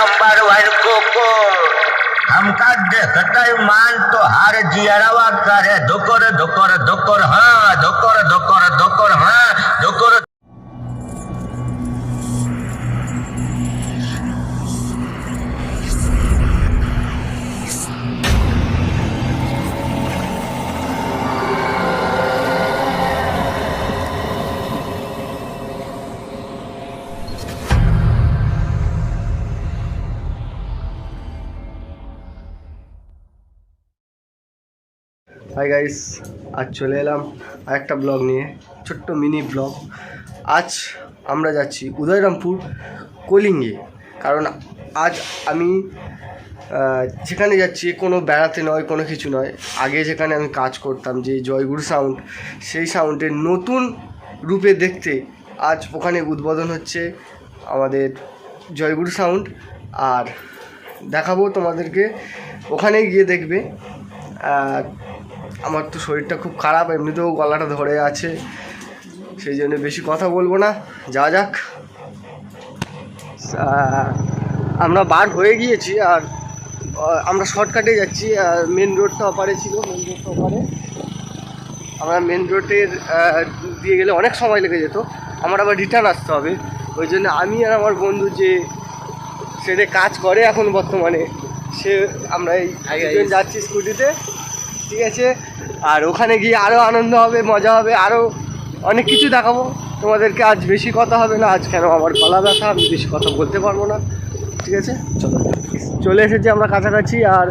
Number 1 cocoa हमका देखते मान तो हार जियरवा करे धोकर धोकर धोकर हाँ धोकर धोकर धोकर हाँ धोकर। হাই গাইস, আজ চলে এলাম আরেকটা ব্লগ নিয়ে, ছোট্ট মিনি ব্লগ। আজ আমরা যাচ্ছি উদয়রামপুর কলিঙ্গে। কারণ আজ আমি যেখানে যাচ্ছি কোনো বেড়াতে নয়, কোনো কিছু নয়। আগে যেখানে আমি কাজ করতাম, যে জয়গুরু সাউন্ড, সেই সাউন্ডের নতুন রূপে দেখতে আজ ওখানে উদ্বোধন হচ্ছে আমাদের জয়গুরু সাউন্ড। আর দেখাবো তোমাদেরকে, ওখানে গিয়ে দেখবে। আমার তো শরীরটা খুব খারাপ, এমনিতেও গলাটা ধরে আছে, সেই জন্য বেশি কথা বলবো না, যাওয়া যাক। আমরা বার হয়ে গিয়েছি, আর আমরা শর্টকাটে যাচ্ছি। মেন রোডটা অপারে ছিল, মেন রোডটা অপারে। আমরা মেন রোডের দিয়ে গেলে অনেক সময় লেগে যেত, আমার আবার রিটার্ন আসতে হবে। ওই জন্য আমি আর আমার বন্ধু, যে সেটা কাজ করে এখন বর্তমানে, আমরা এই যাচ্ছি স্কুটিতে, ঠিক আছে। আর ওখানে গিয়ে আরও আনন্দ হবে, মজা হবে, আরও অনেক কিছু দেখাবো তোমাদেরকে। আজ বেশি কথা হবে না, আজ কেন আমার গলা ব্যথা, আমি বেশি কথা বলতে পারবো না, ঠিক আছে। চলে এসেছি আমরা কাছাকাছি। আর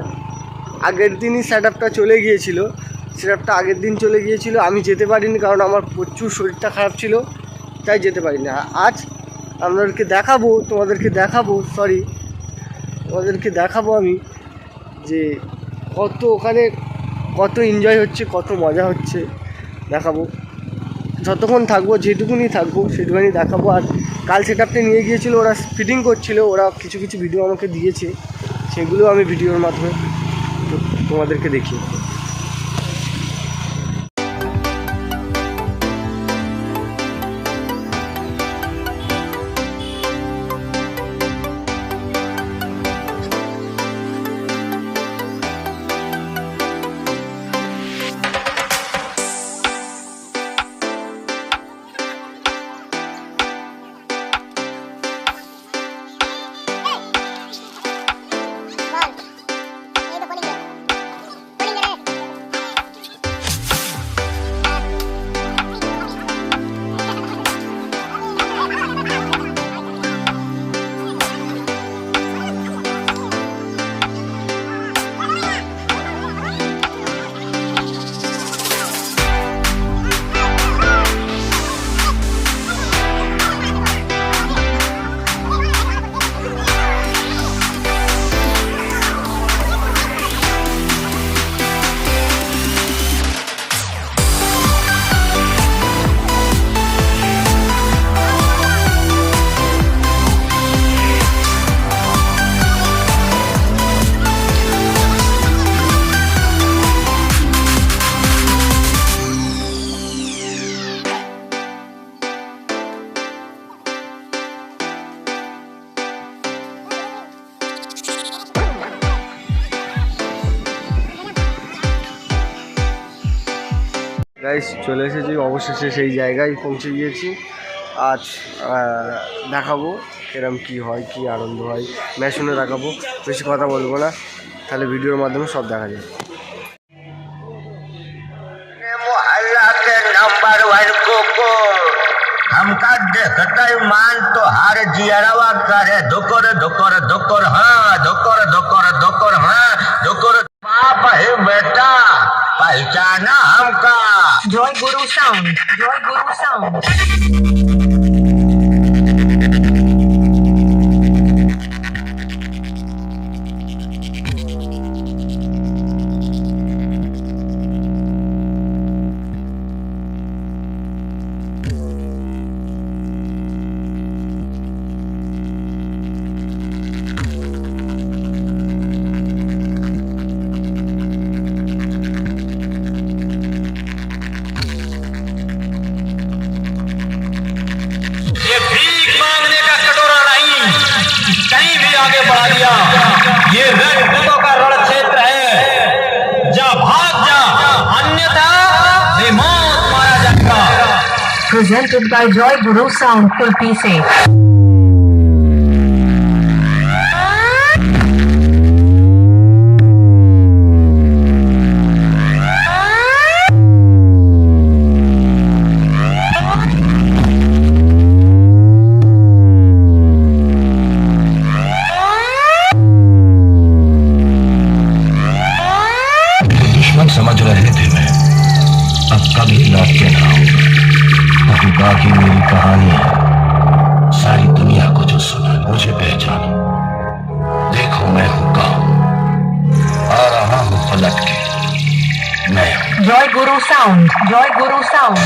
আগের দিনই সেট আপটা চলে গিয়েছিল, সেট আপটা আগের দিন চলে গিয়েছিল, আমি যেতে পারিনি কারণ আমার প্রচুর শরীরটা খারাপ ছিল, তাই যেতে পারিনি। আজ আপনাদেরকে দেখাবো, তোমাদেরকে দেখাবো আমি যে ওখানে কত এনজয় হচ্ছে, কত মজা হচ্ছে, দেখাবো। যতক্ষণ থাকবো, যেটুকুনি থাকবো সেটুকুনি দেখাবো। আর কাল সেট আপটা নিয়ে গিয়েছিলো, ওরা ফিটিং করছিল, ওরা কিছু কিছু ভিডিও আমাকে দিয়েছে, সেগুলো আমি ভিডিওর মাধ্যমে তোমাদেরকে দেখি। গাইস, চলে এসেছি অবশেষে, সেই জায়গায় পৌঁছে গিয়েছি। আজ দেখাবো এরম কি হয়, কি আনন্দ হয়, ম্যাশনে দেখাবো। বেশি কথা বলবো না, তাহলে ভিডিওর মাধ্যমে সব দেখা যায়। मोहल्ला के नंबर 1 कोको हमका देखते मान तो हार जियरवा करे धोकर धोकर धोकर हाँ धोकर धोकर धोकर हाँ धोकर। बाप है बेटा, पहचाना हमका जय गुरु साउंड, जय गुरु sound. presented by Joy Guru Sound Kulpi Se. दुश्मन समझ रहे थे मैं, अब कभी लौट के ना आऊंगा। अभी बाकी मेरी कहानी है, सारी दुनिया को जो सुना मुझे पहचानो। देखो मैं हूं कौन, आ रहा हूं पलट के, मैं हूं Joy Guru Sound. Joy Guru Sound.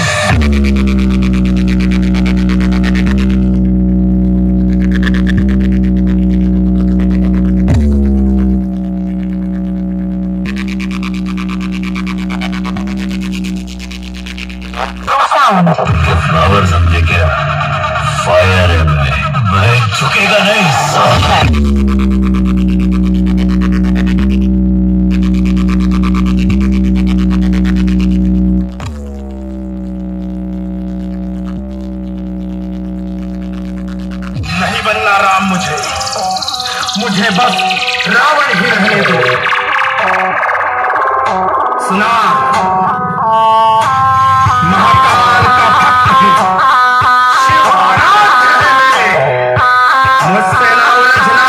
Sound. Flower समझे क्या? फायर है मैं झुकेगा नहीं साला। नहीं बनना राम मुझे बस रावण ही रहने दो। सुना महाकाल का भक्त भी शिव आराध्य है मेरे, मुझसे ना उलझना।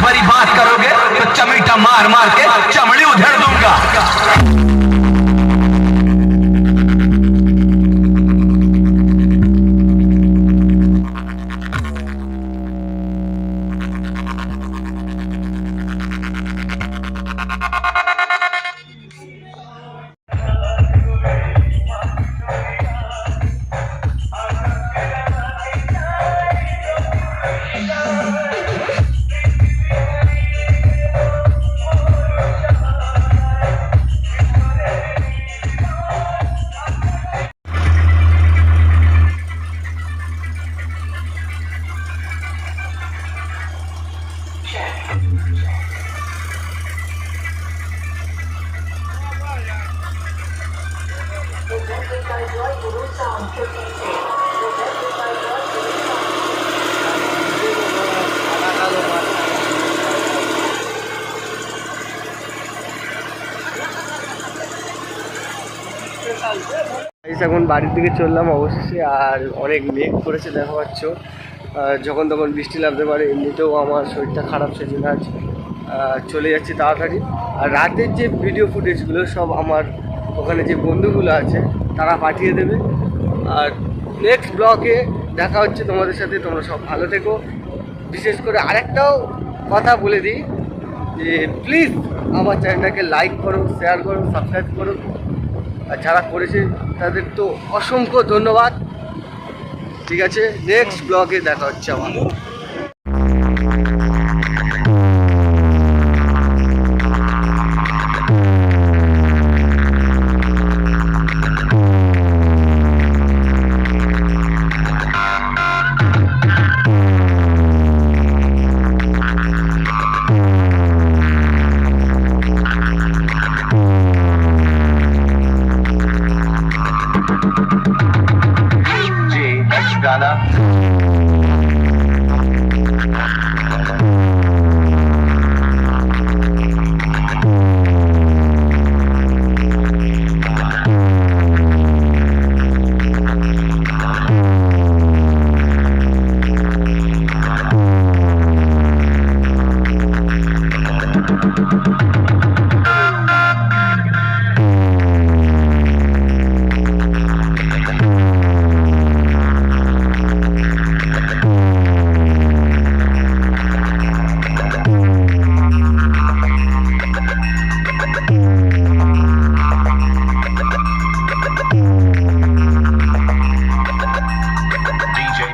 भरी बात करोगे तो चमेटा मार मार के चमड़ी उधेड़ दूंगा। Presented by Joy Guru Sound Kulpi Se. Presented by Joy Guru Sound. এখন বাড়ির দিকে চললাম অবশেষে। আর অনেক মেঘ করেছে দেখা পাচ্ছ, যখন তখন বৃষ্টি নামতে পারে। এমনিতেও আমার শরীরটা খারাপ, সেজন্য আজ চলে যাচ্ছি তাড়াতাড়ি। আর রাতের যে ভিডিও ফুটেজগুলো সব আমার ওখানে যে বন্ধুগুলো আছে তারা পাঠিয়ে দেবে। আর নেক্সট ব্লগে দেখা হচ্ছে তোমাদের সাথে। তোমরা সব ভালো থেকো। বিশেষ করে আরেকটাও কথা বলে দিই যে প্লিজ আমার চ্যানেলটাকে লাইক করো, শেয়ার করো, সাবস্ক্রাইব করো। আর যারা করেছে তাদের তো অসংখ্য ধন্যবাদ। ঠিক আছে, নেক্সট ব্লগে দেখা হচ্ছে আমার।